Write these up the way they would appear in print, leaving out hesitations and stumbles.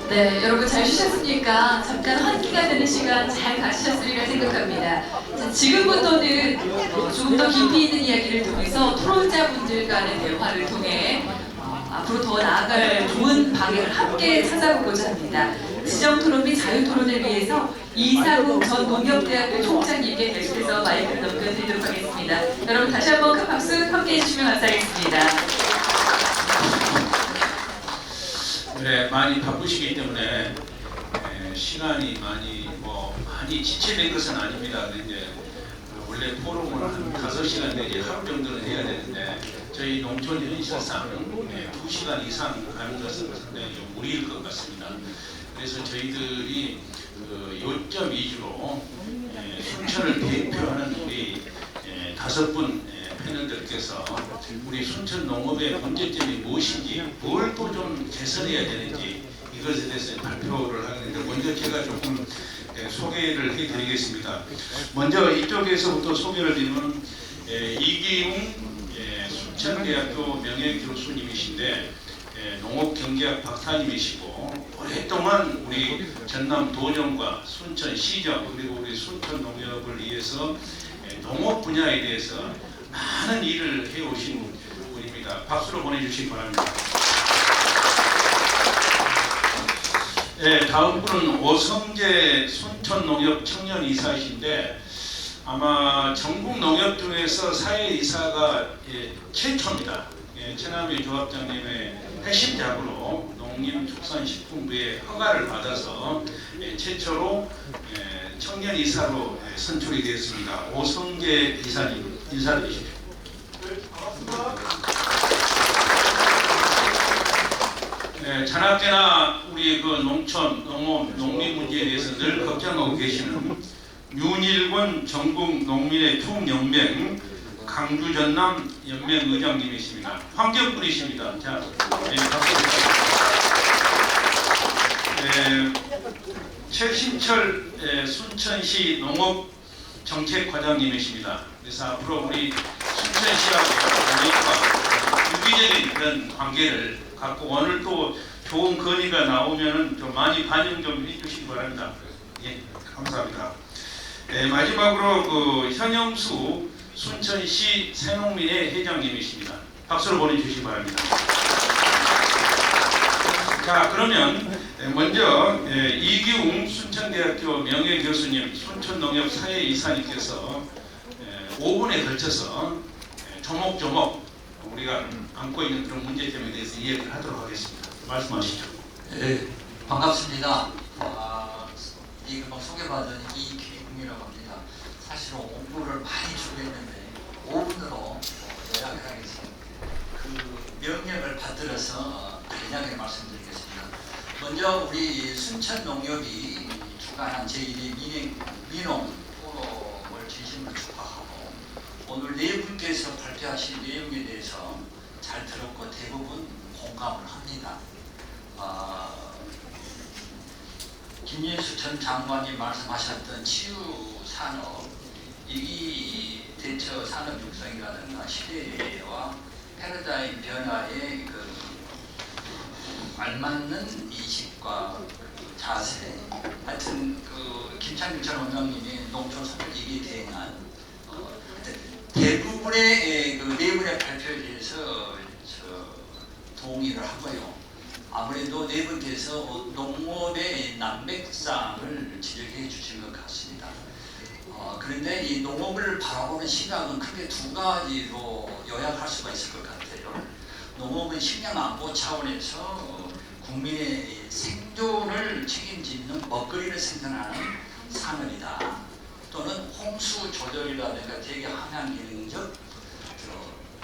네, 여러분 잘 쉬셨습니까? 잠깐 환기가 되는 시간 잘 가지셨으리라 생각합니다. 자, 지금부터는 조금 더 깊이 있는 이야기를 통해서 토론자분들 간의 대화를 통해 앞으로 더 나아갈 좋은 방향을 함께 찾아보고자 합니다. 지정토론 및 자유토론을 위해서 이상욱 전 농협대학교 총장님께 계속해서 마이크를 넘겨드리도록 하겠습니다. 여러분 다시 한번 큰 박수 함께 해주시면 감사하겠습니다. 네, 많이 바쁘시기 때문에 시간이 많이 지체된 것은 아닙니다. 근데 원래 포럼을 한 5시간 내지 하루 정도는 해야 되는데 저희 농촌 현실상 2시간 이상 하는 것은 상당히 좀 무리일 것 같습니다. 그래서 저희들이 요점 위주로 순천을 대표하는 우리 5분 패널들께서 우리 순천 농업의 문제점이 무엇인지, 뭘 또 좀 개선해야 되는지 이것에 대해서 발표를 하는데, 먼저 제가 조금 소개를 해드리겠습니다. 먼저 이쪽에서부터 소개를 드리면 이기웅 순천대학교 명예교수님이신데 농업경제학 박사님이시고, 오랫동안 우리 전남 도정과 순천시정 그리고 우리 순천 농협을 위해서 농업 분야에 대해서 많은 일을 해오신 분입니다. 박수로 보내주시기 바랍니다. 네, 다음 분은 오성재 순천농협 청년이사이신데 아마 전국 농협 중에서 사회이사가 최초입니다. 최남희 조합장님의 핵심작으로 농림축산식품부의 허가를 받아서 최초로 청년이사로 선출이 되었습니다. 오성재 이사님 인사드리십시오. 네, 자나깨나 우리 그 농촌, 농업, 농민 문제에 대해서 늘 걱정하고 계시는 윤일권 전국 농민의 총연맹 강주 전남 연맹 의장님이십니다. 환경분이십니다. 자, 최신철 순천시 농업 정책과장님이십니다. 그래서 앞으로 우리 순천시하고 농협과 유기적인 그런 관계를 갖고, 오늘 또 좋은 건의가 나오면은 좀 많이 반영 좀 해주시기 바랍니다. 예, 감사합니다. 마지막으로 그 현영수 순천시 새농민회 회장님이십니다. 박수를 보내주시기 바랍니다. 자, 그러면 먼저 이기웅 순천대학교 명예교수님, 순천농협 사회이사님께서 5분에 걸쳐서 조목조목 우리가 안고 있는 그런 문제점에 대해서 이야기를 하도록 하겠습니다. 말씀하시죠. 네, 반갑습니다. 금방 소개받은 이기웅이라고 합니다. 사실은 5분을 많이 준비했는데 5분으로 요약을 하겠습니다. 그 명령을 받들어서 간략하게 말씀드리겠습니다. 먼저 우리 순천농협이 주관한 제1회 민농 포럼을 진심으로 축하하고, 오늘 네 분께서 발표하신 내용에 대해서 잘 들었고 대부분 공감을 합니다. 김진수 전 장관이 말씀하셨던 치유산업, 이 대처 산업 육성이라든가 시대와 패러다임 변화에 알맞는 이식과 자세, 하여튼 김창길 전 원장님이 농촌 선택에 대응한 대부분의 내분의 발표에 대해서 동의를 하고요. 아무래도 네 분께서 농업의 난맥상을 지적해 주신 것 같습니다. 그런데 이 농업을 바라보는 시각은 크게 두 가지로 요약할 수가 있을 것 같아요. 농업은 식량 안보 차원에서 국민의 생존을 책임지는 먹거리를 생산하는 산업이다. 또는 홍수 조절이라든가 대기 함양 기능적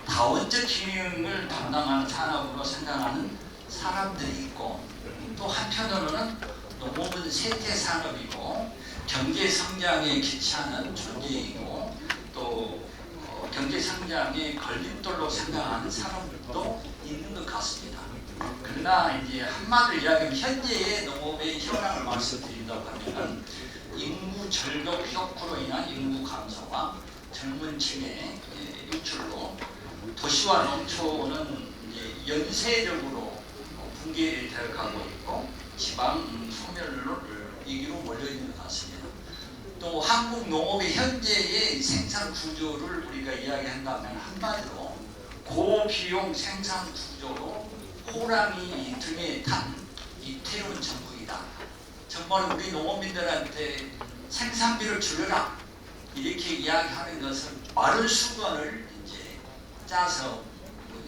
다원적 기능을 담당하는 산업으로 생각하는 사람들이 있고, 또 한편으로는 농업은 세태 산업이고 경제 성장에 기치하는 존재이고 또 경제 성장의 걸림돌로 생각하는 사람들도 있는 것 같습니다. 그러나 이제 한마디로 이야기하면 현재의 농업의 현황을 말씀드린다고 하면 인구 절벽 혁구로 인한 인구 감소와 젊은 층의 유출로 도시와 농촌은 이제 연쇄적으로 붕괴되어 가고 있고 지방 소멸을 위기로 몰려 있는 것 같습니다. 또 한국 농업의 현재의 생산 구조를 우리가 이야기한다면 한마디로 고비용 생산 구조로 호랑이 등에 탄 이태원 정국이다. 정말 우리 농업민들한테 생산비를 줄여라 이렇게 이야기하는 것은 마른 수건을 이제 짜서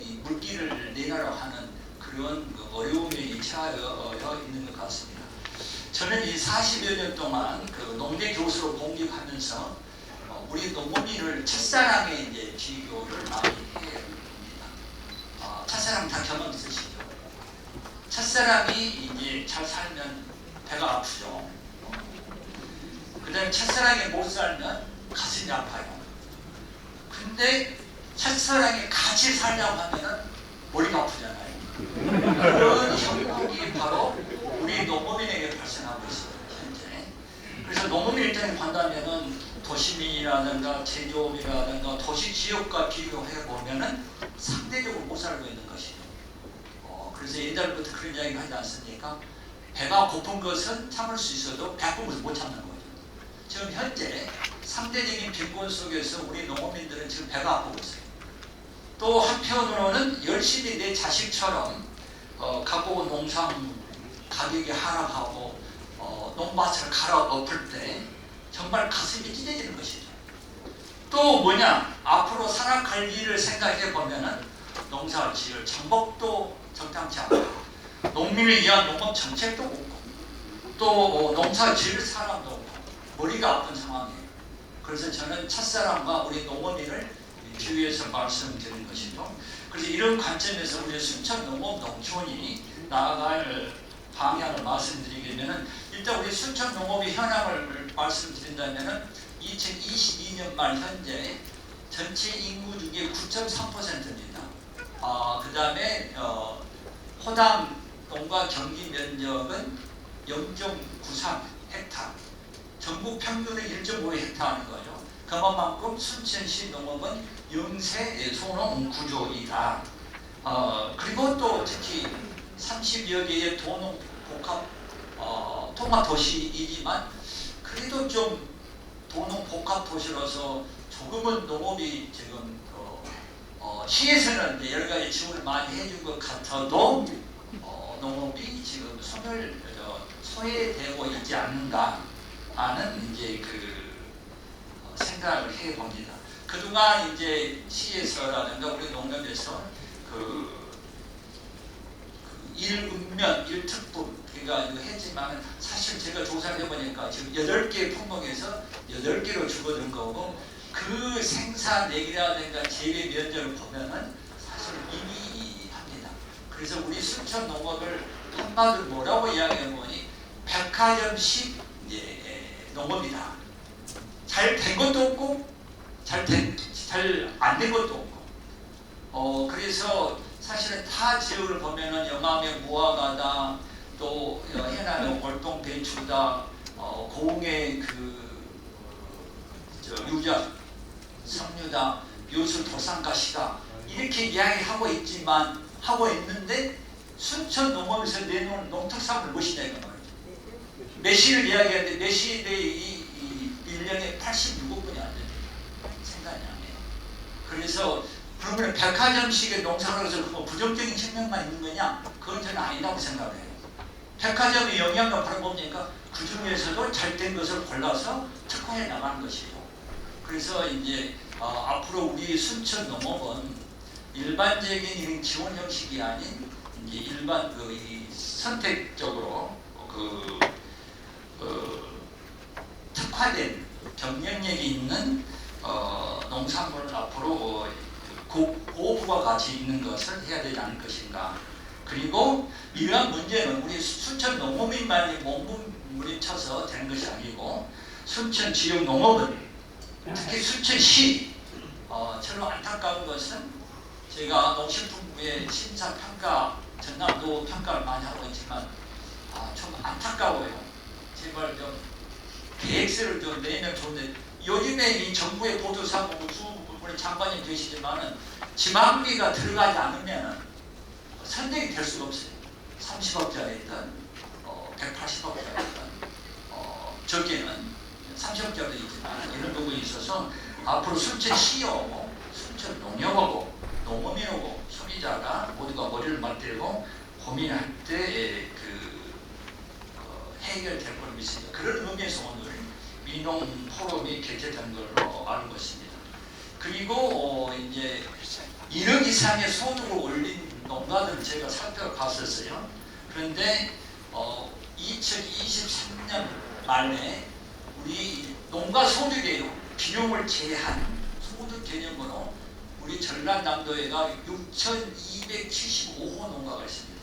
이 물기를 내놔라 하는 그런 어려움에 처하여 있는 것 같습니다. 저는 이 40여 년 동안 그 농대 교수로 공직하면서 우리 농업인을 첫사랑에 이제 비교를 많이 해봅니다. 첫사랑 다 경험 있으시죠? 첫사랑이 이제 잘 살면 배가 아프죠. 그 다음에 첫사랑이 못 살면 가슴이 아파요. 근데 첫사랑이 같이 살려고 하면은 머리가 아프잖아요. 그런 형국이 바로 우리 농업인에게 발생하고 있습니다. 현재. 그래서 농업인 입장에 본다면은 도시민이라든가 제조업이라든가 도시 지역과 비교해 보면은 상대적으로 못 살고 있는 것이죠. 그래서 옛날부터 그런 이야기를 하지 않습니까? 배가 고픈 것은 참을 수 있어도 배고픈 것은 못 참는 거죠. 지금 현재 상대적인 빈곤 속에서 우리 농업민들은 지금 배가 아프고 있어요. 또 한편으로는 열심히 내 자식처럼 갖고 온 농산 가격이 하락하고 농밭을 갈아엎을 때 정말 가슴이 찢어지는 것이죠. 또 뭐냐, 앞으로 살아갈 일을 생각해 보면은 농사 지을 정복도 적당치 않고 농민을 위한 농업 정책도 없고 또 농사 지을 사람도 없고 머리가 아픈 상황이에요. 그래서 저는 첫사랑과 우리 농업인을 비유해서 말씀드린 것이죠. 그래서 이런 관점에서 우리 순천 농업 농촌이 나아갈 방향을 말씀드리려면은 일단 우리 순천 농업의 현황을 말씀드린다면은 2022년 말 현재 전체 인구 중에 9.3%입니다. 그 다음에 호담 농가 경기 면적은 0.93 헥타르, 전국 평균의 1.5헥타르인 거죠. 그만큼 순천시 농업은 영세 소농 구조이다. 그리고 또 특히 30여 개의 도농 복합 통합 도시이지만 그래도 좀 도농 복합 도시로서 조금은 농업이 지금 시에서는 이제 여러 가지 지원을 많이 해준 것 같아도 농업이 지금 소외되고 있지 않는가 하는 이제 생각을 해 봅니다. 그동안 이제 시에서라든가 우리 농협에서 일읍면, 일특분 그러니까 했지만 사실 제가 조사를 해보니까 지금 8개 품목에서 8개로 줄어든 거고 그 생산액이라든가 재배 면적을 보면은 사실 미미합니다. 그래서 우리 순천 농업을 한마디로 뭐라고 이야기해 보니 백화점식 농업이다. 잘 된 것도 없고 잘 안 된 것도 없고 그래서 사실은 타 지역을 보면은 영암의 무화과다, 또 해남의 월동 배추다, 고흥의 유자 석류다, 요수 도산가시다 이렇게 이야기하고 있는데 순천 농업에서 내놓은 농특산물 무엇이냐 이거 말이죠. 매실을 이야기하는데 매실의 1년에 86억분이 안 됩니다. 생산이 안 해요. 그래서 그러면 백화점식의 농사를 해서 부정적인 측면만 있는 거냐? 그건 저는 아니라고 생각해요. 백화점의 영향력을 바라보니까 그 중에서도 잘된 것을 골라서 특화해 나가는 것이고, 그래서 이제 앞으로 우리 순천 농업은 일반적인 이런 지원 형식이 아닌 이제 일반 이 선택적으로 특화된 경쟁력이 있는 농산물을 앞으로 고부가 가치 있는 것을 해야 되지 않을 것인가. 그리고 이러한 문제는 우리 순천 농업인만이 몸부림쳐서 되는 것이 아니고 순천 지역 농업은 특히 순천시 저로 안타까운 것은 제가 농식품부의 심사평가 전남도 평가를 많이 하고 있지만 좀 안타까워요. 제발 좀 계획서를 좀 내면 좋은데 요즘에 이 정부의 보도상 우리 장관님 계시지만은 지방비가 들어가지 않으면 선택이 될 수가 없어요. 30억짜리든 180억짜리든 적게는 30억짜리도 있지만 이런 부분이 있어서 앞으로 순천시하고 순천 농협하고 농어민하고 소비자가 모두가 머리를 맞대고 고민할 때 해결될 걸 믿습니다. 그런 의미에서 오늘 민농 포럼이 개최된 걸로 아는 것입니다. 그리고 이제 1억 이상의 소득을 올린 농가들을 제가 살펴봤었어요. 그런데 2023년 말에 우리 농가 소득의 비용을 제한 소득 개념으로 우리 전라남도에가 6,275호 농가가 있습니다.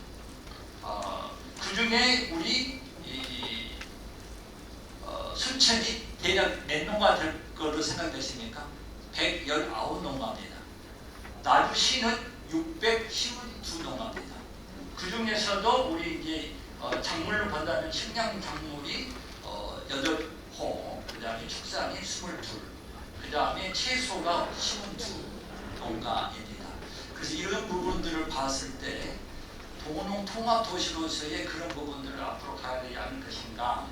그 중에 우리 순천이 대략 몇 농가 될 거로 생각되십니까? 119농가입니다. 나주시는 612농가입니다. 그 중에서도 우리 이제 작물로 본다면 식량 작물이 8호, 그 다음에 축산이 22, 그 다음에 채소가 52농가입니다. 그래서 이런 부분들을 봤을 때 도농통합도시로서의 그런 부분들을 앞으로 가야 되지 않을 것인가.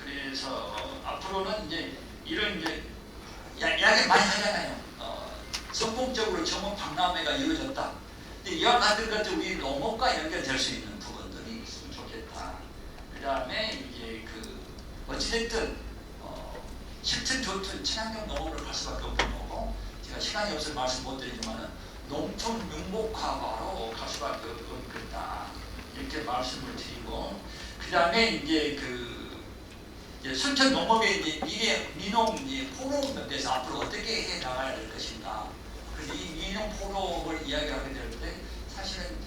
그래서 앞으로는 이제 이런 이제 이야기 많이 하잖아요. 성공적으로 전문 박람회가 이루어졌다. 근데 이와 같은 것들 우리 농업과 연결될 수 있는 부분들이 있으면 좋겠다. 그 다음에 이제 어찌됐든 실천 좋든 친환경 농업을 갈 수밖에 없는 거고 제가 시간이 없어서 말씀 못 드리지만은 농촌 민목화로 갈 수밖에 없겠다. 이렇게 말씀을 드리고 그 다음에 이제 순천 농업의 이제 민농 포럼에 대해서 앞으로 어떻게 해 나가야 될 것인가. 그래서 이 민농 포럼을 이야기하게 될 때 사실은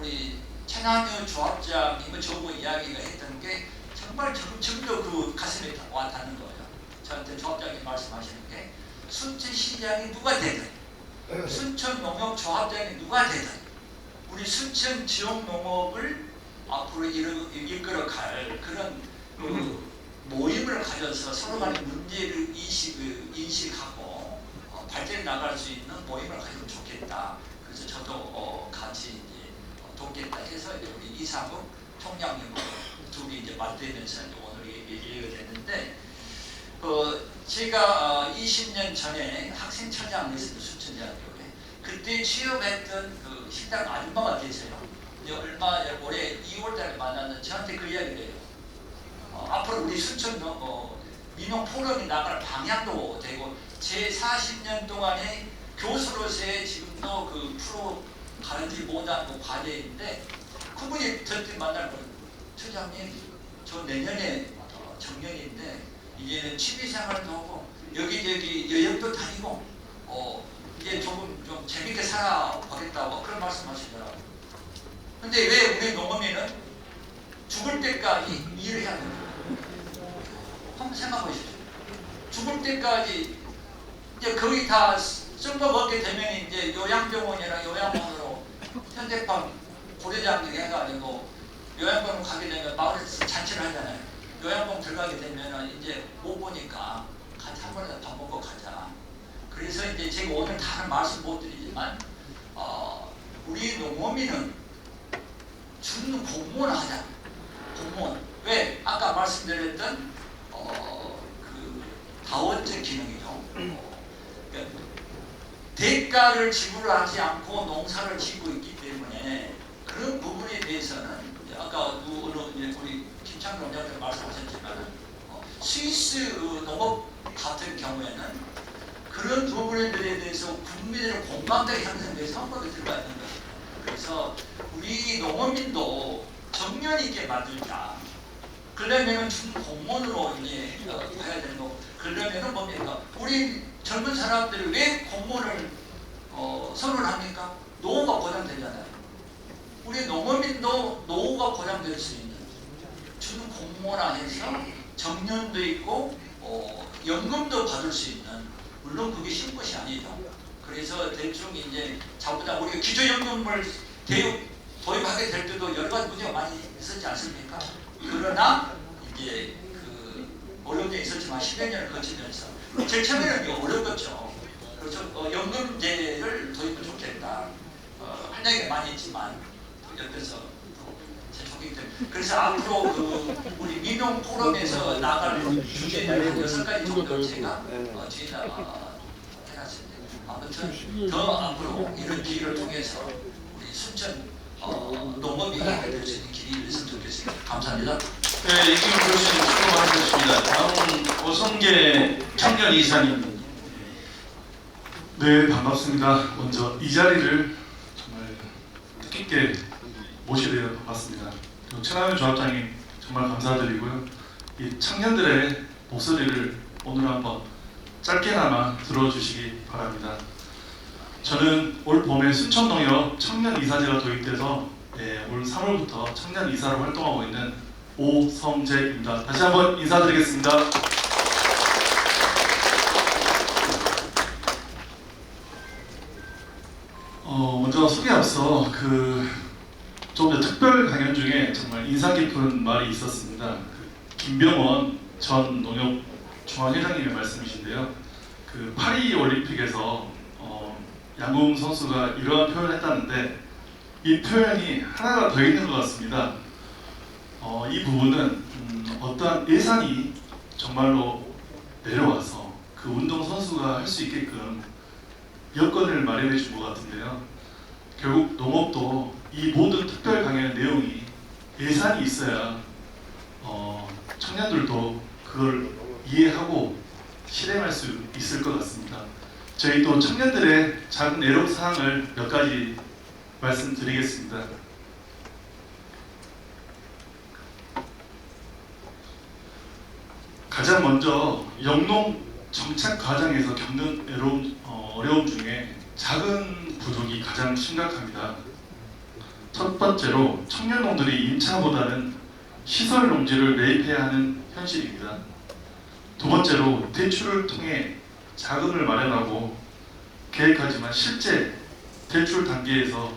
우리 최남효 조합장님은 저하고 이야기가 했던 게 정말 지금도 그 가슴에 와 닿는 거예요. 저한테 조합장님 말씀하시는 게 순천시장이 누가 되든 순천 농업 조합장이 누가 되든 우리 순천 지역 농업을 앞으로 이끌어갈 그런 모임을 가져서 서로 간의 문제를 인식하고 발전해 나갈 수 있는 모임을 가지면 좋겠다. 그래서 저도 같이 이제 돕겠다 해서 이제 우리 이상국 총장님과 둘이 이제 맞대면서 이제 오늘 얘기가 됐는데 제가 20년 전에 학생처장 했습니다. 순천대학교에. 그때 취업했던 식당 아줌마가 계세요. 올해 2월달에 만났는데 저한테 그 이야기를 해요. 앞으로 우리 순천 민농 포럼이 나갈 방향도 되고 제 40년 동안에 교수로서의 지금도 프로 가는지 못하는 과제인데 그분이 저한테 만날 거예요. 처장님, 저 내년에 정년인데 이제는 취미생활도 하고 여기저기 여행도 다니고 이제 조금 좀 재밌게 살아보겠다고 그런 말씀하시더라고요. 근데 왜 우리 농업인은 죽을 때까지 일을 해야 되는 거예요? 한번 생각해 보십시오. 죽을 때까지 이제 거의 다 썩어먹게 되면 이제 요양병원이나 요양원으로 현대판 고려장 해가지고 요양병원 가게 되면 마을에서 잔치를 하잖아요. 요양병원 들어가게 되면 이제 못 보니까 같이 한 번에 밥 먹고 가자. 그래서 이제 제가 오늘 다른 말씀 못 드리지만 우리 농어민은 죽는 공무원 하자. 공무원. 왜? 아까 말씀드렸던 다원적 기능이죠. 그러니까 대가를 지불하지 않고 농사를 짓고 있기 때문에 그런 부분에 대해서는 아까 우리 김창룡 원장님 말씀하셨지만 스위스 농업 같은 경우에는 그런 부분에 대해서 국민의 그들은 공감대가 형성돼서 헌법에 들어가 있는 거예요. 그래서 우리 농어민도 정면 있게 만들자. 그러려면 공무원으로 이제 가야 되는 거고, 그러려면 뭡니까? 우리 젊은 사람들이 왜 공무원을 선호를 합니까? 노후가 보장되잖아요. 우리 농어민도 노후가 보장될 수 있는 준 공무원화 해서 정년도 있고 연금도 받을 수 있는, 물론 그게 쉬운 것이 아니죠. 그래서 대충 이제 자보다 우리가 기초연금을 도입하게 될 때도 여러 가지 문제가 많이 있었지 않습니까? 그러나 이제 그 어려운 게 있었지만 10여 년을 거치면서 제일 처음에는 이거 어려웠죠. 그래서 연금제를 도입을 좋겠다. 할 얘기가 많이 있지만 옆에서 제촉이기 때문에, 그래서 앞으로 그 우리 민용 포럼에서 나갈 주제를 한 6가지 정도 제가 뒤에다 해놨습니다. 아무튼 더 앞으로 이런 기회를 통해서 우리 순천 농업이 될 수 있는 길이 있으면 좋겠습니다. 감사합니다. 네, 이기훈 교수님 수고 많으셨습니다. 다음은 오성계 청년 이사님. 네, 반갑습니다. 먼저 이 자리를 정말 뜻깊게 모시게 되어 반갑습니다. 그리고 최남현 조합장님 정말 감사드리고요. 이 청년들의 목소리를 오늘 한번 짧게나마 들어주시기 바랍니다. 저는 올 봄에 순천농협 청년 이사제가 도입돼서 올 3월부터 청년 이사로 활동하고 있는 오성재입니다. 다시 한번 인사드리겠습니다. 먼저 소개 앞서 좀 더 특별 강연 중에 정말 인상 깊은 말이 있었습니다. 김병원 전 농협 중앙회장님의 말씀이신데요. 파리 올림픽에서 양궁 선수가 이러한 표현을 했다는데 이 표현이 하나가 더 있는 것 같습니다. 이 부분은 어떠한 예산이 정말로 내려와서 그 운동 선수가 할 수 있게끔 여건을 마련해 준 것 같은데요. 결국 농업도 이 모든 특별 강연 내용이 예산이 있어야 청년들도 그걸 이해하고 실행할 수 있을 것 같습니다. 저희 또 청년들의 작은 애로사항을 몇 가지 말씀드리겠습니다. 가장 먼저 영농 정착 과정에서 겪는 어려움 중에 작은 부족이 가장 심각합니다. 첫 번째로 청년농들이 임차보다는 시설 농지를 매입해야 하는 현실입니다. 두 번째로 대출을 통해 자금을 마련하고 계획하지만 실제 대출 단계에서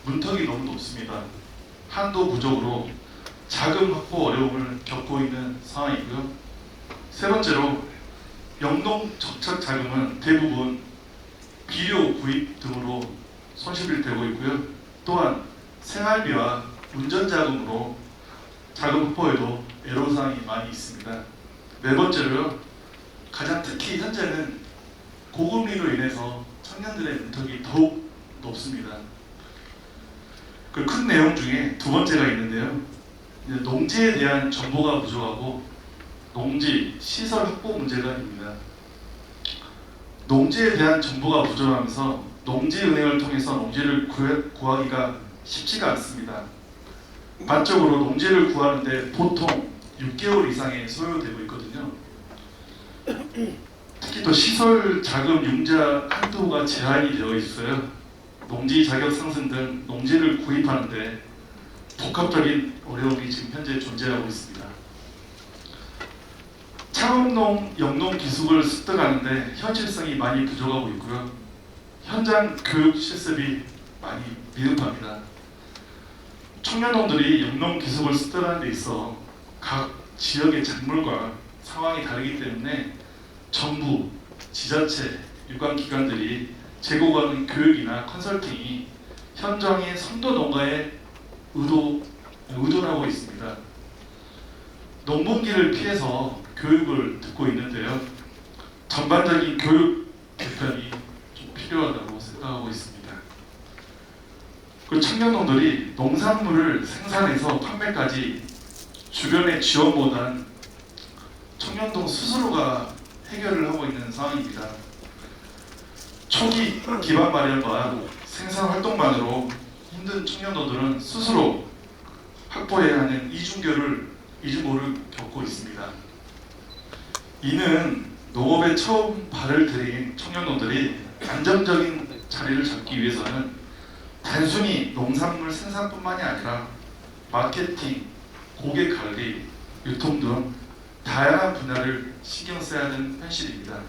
문턱이 너무 높습니다. 한도 부족으로 자금 확보 어려움을 겪고 있는 상황이고요. 세 번째로 영농 정착 자금은 대부분 비료 구입 등으로 손실이 되고 있고요. 또한 생활비와 운전자금으로 자금 확보에도 애로사항이 많이 있습니다. 네 번째로요. 가장 특히 현재는 고금리로 인해서 청년들의 문턱이 더욱 높습니다. 그 큰 내용 중에 두 번째가 있는데요. 농지에 대한 정보가 부족하고 농지, 시설 확보 문제가 있습니다. 농지에 대한 정보가 부족하면서 농지은행을 통해서 농지를 구하기가 쉽지가 않습니다. 반적으로 농지를 구하는데 보통 6개월 이상의 소요되고 있거든요. 특히 또 시설 자금 융자 한도가 제한이 되어 있어요. 농지 자격 상승 등 농지를 구입하는데 복합적인 어려움이 지금 현재 존재하고 있습니다. 창업농, 영농 기술을 습득하는데 현실성이 많이 부족하고 있고요. 현장 교육 실습이 많이 미흡합니다. 청년농들이 영농 기술을 습득하는 데 있어 각 지역의 작물과 상황이 다르기 때문에 정부, 지자체, 유관기관들이 제공하는 교육이나 컨설팅이 현장의 선도 농가에 의존하고 있습니다. 농번기를 피해서 교육을 듣고 있는데요. 전반적인 교육 개편이 좀 필요하다고 생각하고 있습니다. 그리고 청년농들이 농산물을 생산해서 판매까지 주변의 지원보다는 청년농 스스로가 해결을 하고 있는 상황입니다. 초기 기반 마련과 생산 활동만으로 힘든 청년들은 스스로 확보해야 하는 이중고를 겪고 있습니다. 이는 농업에 처음 발을 들인 청년들이 안정적인 자리를 잡기 위해서는 단순히 농산물 생산뿐만이 아니라 마케팅, 고객 관리, 유통 등 다양한 분야를 신경 써야 하는 현실입니다.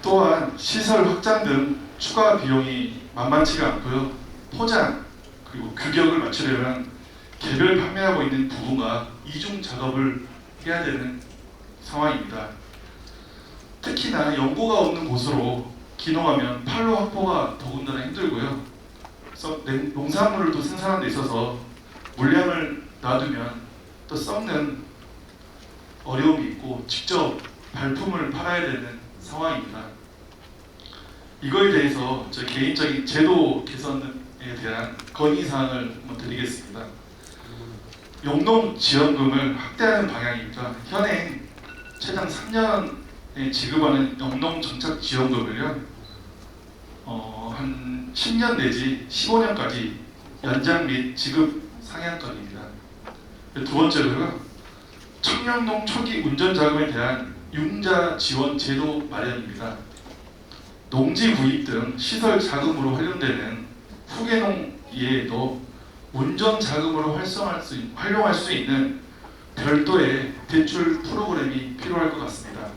또한 시설 확장 등 추가 비용이 만만치가 않고요. 포장 그리고 규격을 맞추려면 개별 판매하고 있는 부분과 이중 작업을 해야 되는 상황입니다. 특히나 연고가 없는 곳으로 기농하면 판로 확보가 더군다나 힘들고요. 그래서 농산물을 또 생산하는 데 있어서 물량을 놔두면 또 썩는 어려움이 있고 직접 발품을 팔아야 되는 상황입니다. 이거에 대해서 저 개인적인 제도 개선에 대한 건의사항을 한번 드리겠습니다. 용농 지원금을 확대하는 방향입니다. 현행 최장 3년에 지급하는 영농 정착 지원금을요, 한 10년 내지 15년까지 연장 및 지급 상향권입니다. 두 번째로요, 청년농 초기 운전 자금에 대한 융자 지원 제도 마련입니다. 농지 구입 등 시설 자금으로 활용되는 후계농 이외에도 운전 자금으로 활용할 수 있는 별도의 대출 프로그램이 필요할 것 같습니다.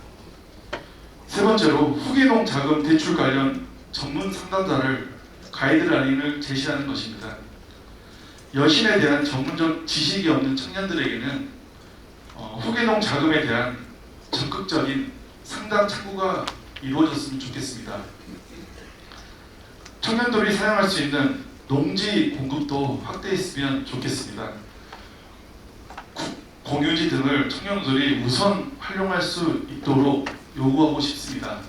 세 번째로 후계농 자금 대출 관련 전문 상담자를 가이드라인을 제시하는 것입니다. 여신에 대한 전문적 지식이 없는 청년들에게는 후계농 자금에 대한 적극적인 상담 창구가 이루어졌으면 좋겠습니다. 청년들이 사용할 수 있는 농지 공급도 확대했으면 좋겠습니다. 공유지 등을 청년들이 우선 활용할 수 있도록 요구하고 싶습니다.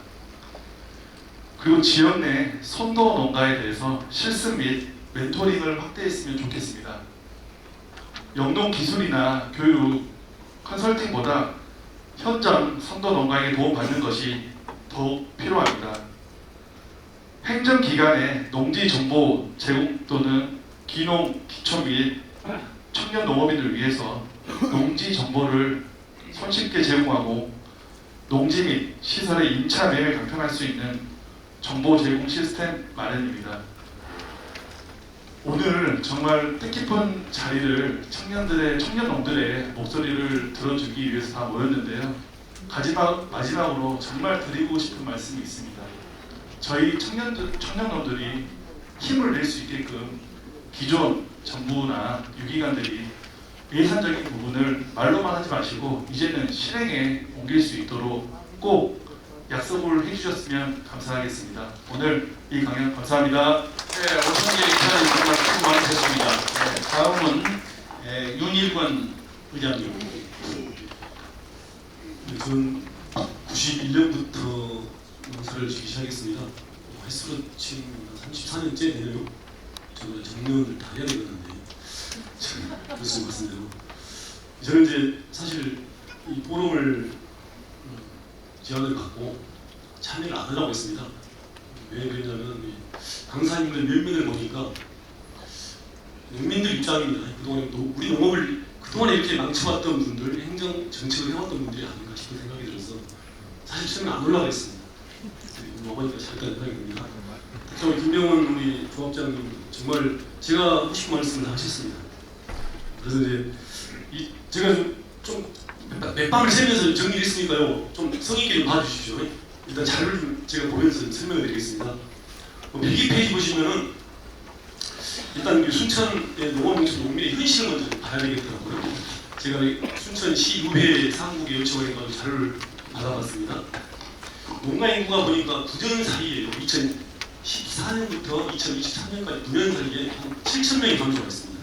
그리고 지역 내 선도 농가에 대해서 실습 및 멘토링을 확대했으면 좋겠습니다. 영농 기술이나 교육, 컨설팅보다 현장 선도 농가에게 도움받는 것이 더욱 필요합니다. 행정기관의 농지 정보 제공 또는 기농, 기촌 및 청년 농업인을 위해서 농지 정보를 손쉽게 제공하고 농지 및 시설의 임차 매매 간편할 수 있는 정보 제공 시스템 마련입니다. 오늘 정말 뜻깊은 자리를 청년농들의 목소리를 들어주기 위해서 다 모였는데요. 마지막으로 정말 드리고 싶은 말씀이 있습니다. 저희 청년농들이 힘을 낼 수 있게끔 기존 정부나 유기관들이 예산적인 부분을 말로만 하지 마시고 이제는 실행에 옮길 수 있도록 꼭 약속을 해주셨으면 감사하겠습니다. 오늘 이 강연 감사합니다. 네, 오성계 이사님 정말 수고 많으셨습니다. 네, 다음은 윤일권 의장님. 저는 91년부터 농사를 짓기 시작했습니다. 횟수로 지금 34년째 되네요. 저는 정년을 다 해야 되겠는데 무슨 말씀대로 저는 이제 사실 이 포럼을 제안을 받고 참여를 안 하려고 했습니다. 왜 그랬냐면 강사님들 몇 명을 보니까 농민들 입장입니다. 그동안 우리 농업을 그동안에 이렇게 망쳐왔던 분들, 행정 정책을 해왔던 분들이 아닌가 싶은 생각이 들어서 사실 처음에 안 올라가 있습니다. 어머니가 잠깐 생각이 듭니다. 특히 우리 김병원 우리 조합장님 정말 제가 하고 싶은 말씀을 다 하셨습니다. 그래서 이제 제가 좀 몇 밤을 새면서 정리를 했으니까요. 좀 성의 있게 좀 봐주십시오. 일단 자료를 좀 제가 보면서 설명을 드리겠습니다. 102페이지 보시면은 일단 순천의 농업농촌 농민의 현실을 먼저 봐야 되겠더라고요. 제가 순천시의회 상국에 요청해서 자료를 받아봤습니다. 농가 인구가 보니까 9년 사이에 2014년부터 2023년까지 9년 사이에 한 7,000명이 감소가 했습니다.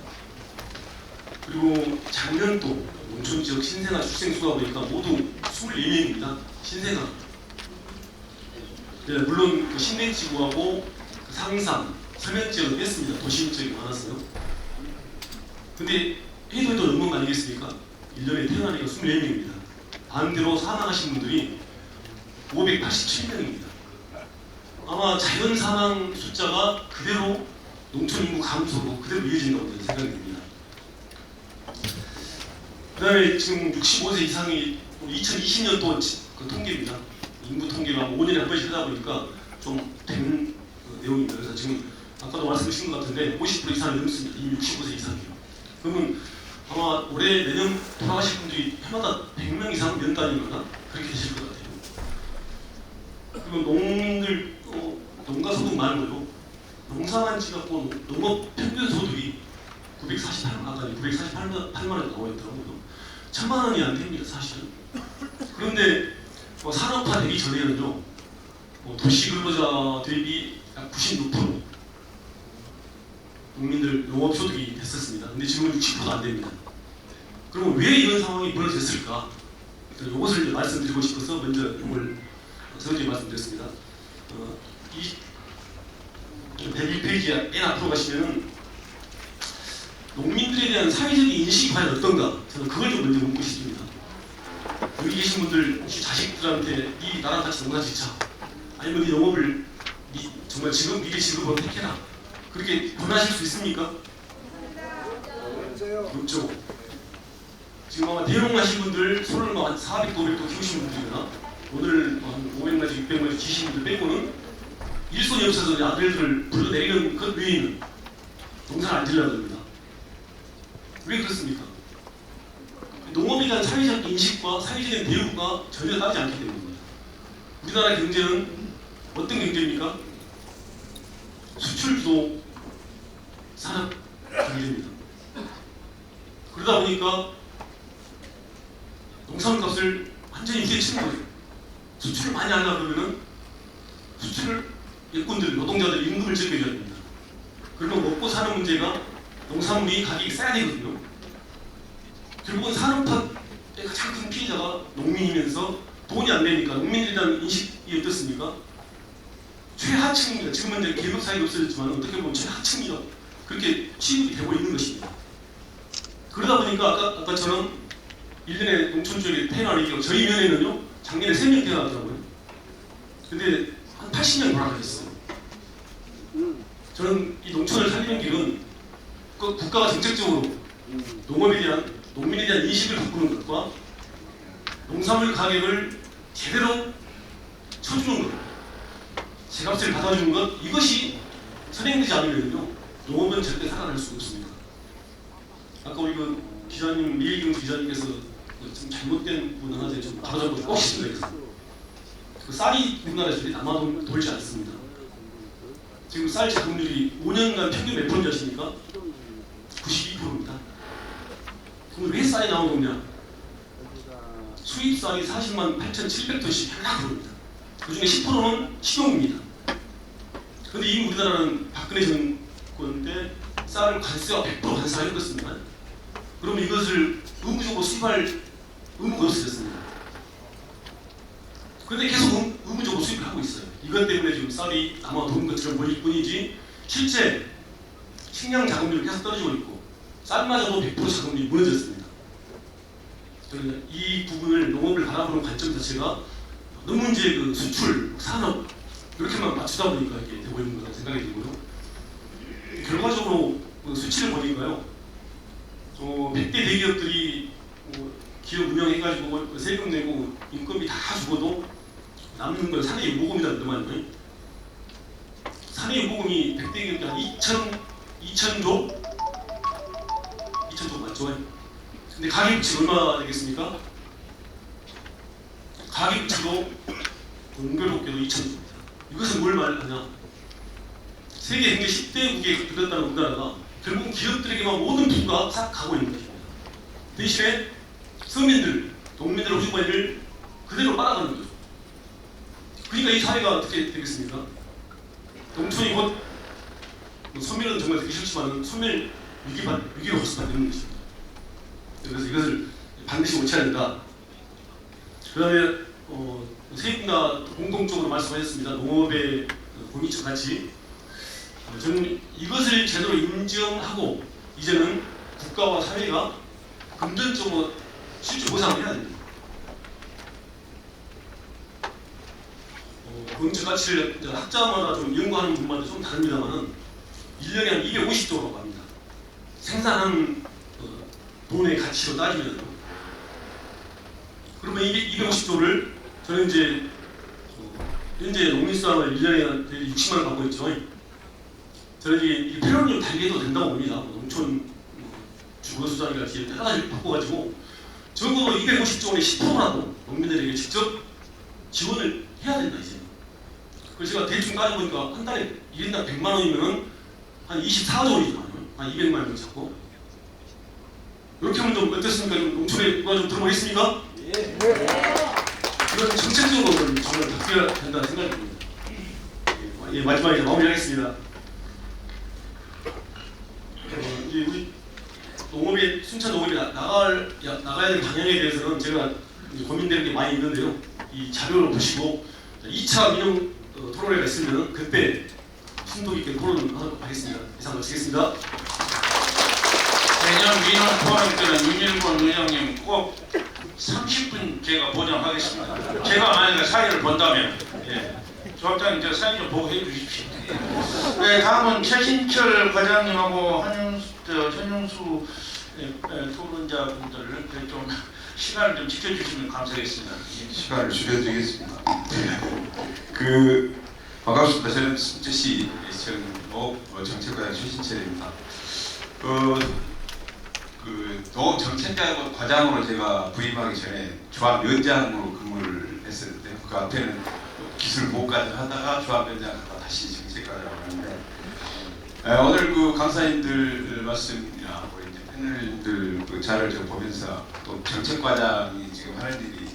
그리고 작년도 농촌지역 신생아 출생수가 보니까 모두 24명입니다. 신생아. 네, 물론 그 신대지구하고 그 상상, 서면지역은 뺐습니다. 도심 지역이 많았어요. 근데 해도 너무 건 아니겠습니까? 1년에 태어난 애가 24명입니다. 반대로 사망하신 분들이 587명입니다. 아마 자연 사망 숫자가 그대로 농촌 인구 감소로 그대로 이어진다고 저는 생각이 듭니다. 그 다음에 지금 65세 이상이 2020년도 그 통계입니다. 인구 통계가 5년에 한 번씩 하다 보니까 좀 되는 내용입니다. 그래서 지금 아까도 말씀하신 것 같은데 50% 이상이 넘습니다. 이미 65세 이상이요. 그러면 아마 올해 내년 돌아가실 분들이 해마다 100명 이상 연 단위마다 그렇게 되실 것 같아요. 그리고 농민들 농가 소득 말고요. 농사만 지갖고 농업 평균 소득이 948만 원 나와 있더라고요. 1000만 원이 안 됩니다, 사실은. 그런데 산업화 되기 전에는요, 도시 근로자 대비 약 96% 농민들 농업 소득이 됐었습니다. 근데 지금은 60%도 안 됩니다. 그러면 왜 이런 상황이 벌어졌을까? 이것을 말씀드리고 싶어서 먼저 이걸 서두에 말씀드렸습니다. 이 101페이지 맨 앞으로 가시면은 농민들에 대한 사회적인 인식이 과연 어떤가? 저는 그걸 좀 먼저 묻고 싶습니다. 여기 계신 분들 혹시 자식들한테 이 나랑 같이 농사 짓자, 아니면 이 농업을 정말 지금 미래 직업으로 택해라, 그렇게 권하실 수 있습니까? 없죠. 지금 아마 대농하신 분들 손을 한 400도 500도 키우신 분들이나 오늘 한 500마리 600마리 키우신 분들 빼고는 일손이 없어서 아들들을 불러내리는 것 외에는 농사를 안 지으려고 합니다. 왜 그렇습니까? 농업에 대한 사회적 인식과 사회적인 대우가 전혀 다르지 않기 때문입니다. 우리나라 경제는 어떤 경제입니까? 수출주도 산업 경제입니다. 그러다 보니까 농산값을 완전히 위에 치는 거예요. 수출을 많이 하려고 그러면은 수출을 일꾼들, 노동자들 임금을 적게 줘야 됩니다. 그러면 먹고 사는 문제가 농산물이 가격이 싸야 되거든요. 결국은 산업화의 가장 큰 피해자가 농민이면서 돈이 안 되니까 농민들에 대한 인식이 어떻습니까? 최하층입니다. 지금은 이제 계급 사회가 없어졌지만 어떻게 보면 최하층이라 그렇게 취급이 되고 있는 것입니다. 그러다 보니까 아까처럼 1년에 농촌 지역에 태어나는 얘기가 저희 면에는요 작년에 3명 태어났더라고요. 근데 한 80명 돌아가셨어요. 저는 이 농촌을 살리는 길은 국가가 정책적으로 농업에 대한 농민에 대한 인식을 바꾸는 것과 농산물 가격을 제대로 쳐주는 것, 제값을 받아주는 것, 이것이 선행되지 않으면요 농업은 절대 살아날 수가 없습니다. 아까 우리 그 기자님, 미일경 기자님께서 좀 잘못된 부분 하나 좀 바로잡고 꼭 싶습니다. 그 쌀이 우리나라에서 남아 돌지 않습니다. 지금 쌀 자동률이 5년간 평균 몇 프로인지 아십니까? 92%입니다. 그럼 왜 쌀이 나온 거냐? 수입 쌀이 40만 8,700톤씩 하나입니다. 그 중에 10%는 식용입니다. 그런데 이미 우리나라는 박근혜 정권 때 쌀을 관세와 100% 관세하였습니다. 그러면 이것을 의무적으로 수입할 의무가 없어졌습니다. 그런데 계속 의무적으로 수입을 하고 있어요. 이것 때문에 지금 쌀이 남아 도는 것처럼 보일 뿐이지 실제 식량 자금률이 계속 떨어지고 있고 쌀마저도 100% 자금률이 무너졌습니다. 저는 이 부분을 농업을 바라보는 관점 자체가 너무 이제 그 수출, 산업 이렇게만 맞추다 보니까 이게 되고 있는 거라고 생각이 들고요. 결과적으로 수치를 보니까요. 100대 대기업들이 기업 운영해가지고 세금 내고 인건비 다 주고도 남는 건 산해 요보금이다 그러더만요. 산해 요보금이 100대 기업이 한 2천조 맞죠? 근데 가계부채 얼마 되겠습니까? 가계부채도 공교롭게도 2천조입니다. 이것은 뭘 말하냐? 세계 경제 10대 국에 들었다는 우리나라가 결국 기업들에게만 모든 부가 싹 가고 있는 것입니다. 대신에 서민들, 농민들의 후주머니를 그대로 빨아가는 거죠. 그러니까 이 사회가 어떻게 되겠습니까? 농촌이 곧 소멸은 정말 되기 싫지만 소멸 위기로 호소가 되는 것입니다. 그래서 이것을 반드시 고쳐야 된다. 그 다음에 세 분다 공동적으로 말씀하셨습니다. 농업의 공익적 가치. 저는 이것을 제대로 인정하고 이제는 국가와 사회가 금전적으로 실제 보상을 해야 됩니다. 본체 가치를 학자마다 좀 연구하는 분마다 좀 다릅니다만은 1년에 한 250조라고 합니다. 생산한 돈의 가치로 따지면 그러면 250조를 저는 이제 현재 농민수당을 1년에 60만 원 받고 있죠. 저는 이게 필요는 좀 달게도 된다고 봅니다. 농촌 주거수당이랄지 여러 가지 바꿔가지고 적어도 250조 원의 10%라도 농민들에게 직접 지원을 해야 된다 이제. 그래서 제가 대충 따져보니까 한 달에 1인당 100만 원이면은 한 24조 원이잖아요. 한 200만 원 잡고. 이렇게 하면 좀 어떻습니까? 좀 농촌에 누가 좀 들어보겠습니까? 예. 이건 정책적으로 정말 바뀌어야 된다는 생각이 듭니다. 예, 마지막에 마무리하겠습니다. 이제 우리 농업이 순차 농업이 나가야 될 방향에 대해서는 제가 고민되는 게 많이 있는데요. 이 자료를 보시고 2차 민영 토론회가 있으면 그때 심도 있게 토론하도록 하겠습니다. 이상 마치겠습니다. 내년 민원 토론 때는 윤일권 의장님 꼭 30분 제가 보장하겠습니다. 제가 만약에 사회를 본다면, 예. 조합장님 저 사회 좀 보고 해주십시오. 네, 다음은 최신철 과장님하고 현영수 토론자분들을 좀 시간을 좀 지켜주시면 감사하겠습니다. 시간을 줄여드리겠습니다. 반갑습니다. 저는 순천시 농업정책과장 최신철입니다. 농업 정책과 과장으로 제가 부임하기 전에 조합위원장으로 근무를 했었는데 그 앞에는 기술보호까지 하다가 조합위원장 하다가 다시 정책과장을 하는데 오늘 강사님들 말씀이나 우리 이제 패널들 자료를 제가 보면서 또 정책과장이 지금 하는 일이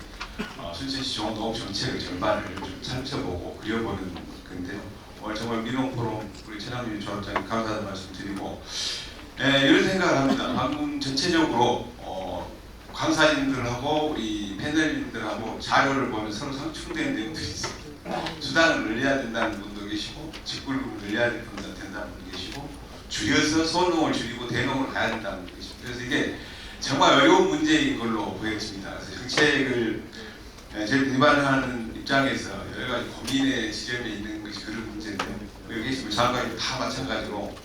순천시 농업 정책의 전반을 좀 살펴보고 그려보는 건데요. 오늘 정말 민농포럼 우리 최남민 조합장님 감사하다는 말씀드리고 이런 생각을 합니다. 방금 전체적으로 강사님들하고 우리 패널님들하고 자료를 보면 서로 상충되는 내용들이 있습니다. 수당을 늘려야 된다는 분도 계시고 직불금을 늘려야 된다는 분도 계시고 줄여서 소농을 줄이고 대농을 가야 된다는 분도 계시고 그래서 이게 정말 어려운 문제인 걸로 보여집니다. 그래서 정책을 저희 위반하는 입장에서 여러 가지 고민의 지점에 있는 것이 그런 문제인데요. 여기 계시면 장관님 다 마찬가지로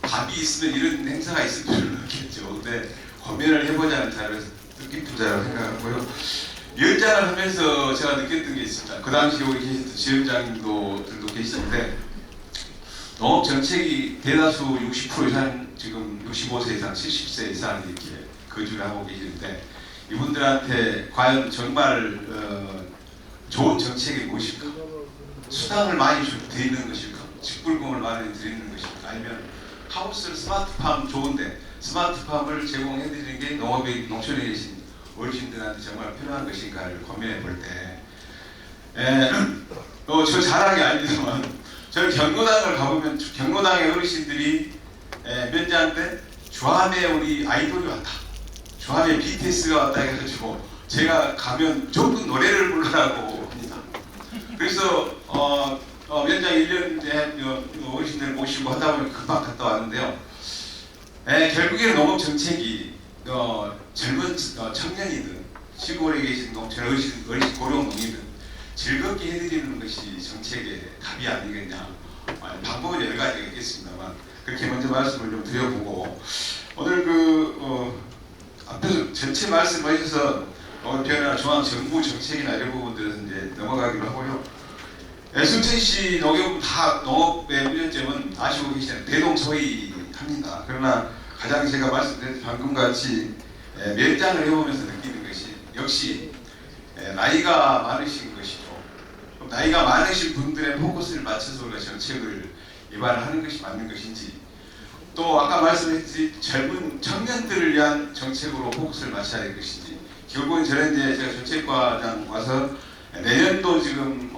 답이 있으면 이런 행사가 있을 필요는 없겠죠. 근데 고민을 해보자는 자료에서 뜻깊은 자라고 생각하고요. 위원장을 하면서 제가 느꼈던 게 있습니다. 그 당시 여기 계셨던 지원장님들도 계시는데 농업 정책이 대다수 60% 이상 지금 65세 이상 70세 이상이 이렇게 거주를 하고 계시는데 이분들한테 과연 정말 좋은 정책이 무엇일까? 수당을 많이 드리는 것일까? 직불금을 많이 드리는 것일까? 아니면 하우스 스마트팜 좋은데 스마트팜을 제공해드리는 게 농촌에 계신 어르신들한테 정말 필요한 것인가를 고민해 볼 때, 저 자랑이 아니지만 저는 경로당을 가보면 경로당의 어르신들이 면장 때 조함에 우리 아이돌이 왔다, 조함에 BTS가 왔다 해가지고 제가 가면 무조건 노래를 부르라고 합니다. 그래서 면장 1년 된 어르신들 모시고 하다 보면 금방 갔다 왔는데요. 결국에는 농업 정책이 젊은 청년이든 시골에 계신 농촌 어르신 고령농이든 즐겁게 해드리는 것이 정책의 답이 아니겠냐. 방법은 여러 가지가 있겠습니다만 그렇게 먼저 말씀을 좀 드려보고 오늘 앞에서 전체 말씀하셔서 변화 중앙정부 정책이나 이런 부분들에서 이제 넘어가기로 하고요. 순천시 농업의 문제점은 아시고 계시는 대동소이합니다. 그러나 가장 제가 말씀드린 방금 같이 면장을 해보면서 느끼는 것이 역시 나이가 많으신 것이죠. 나이가 많으신 분들의 포커스를 맞춰서 우리가 정책을 입안하는 것이 맞는 것인지 또 아까 말씀했듯이 젊은 청년들을 위한 정책으로 포커스를 맞춰야 될 것인지 결국은 저는 이제 제가 정책과장 와서 내년도 지금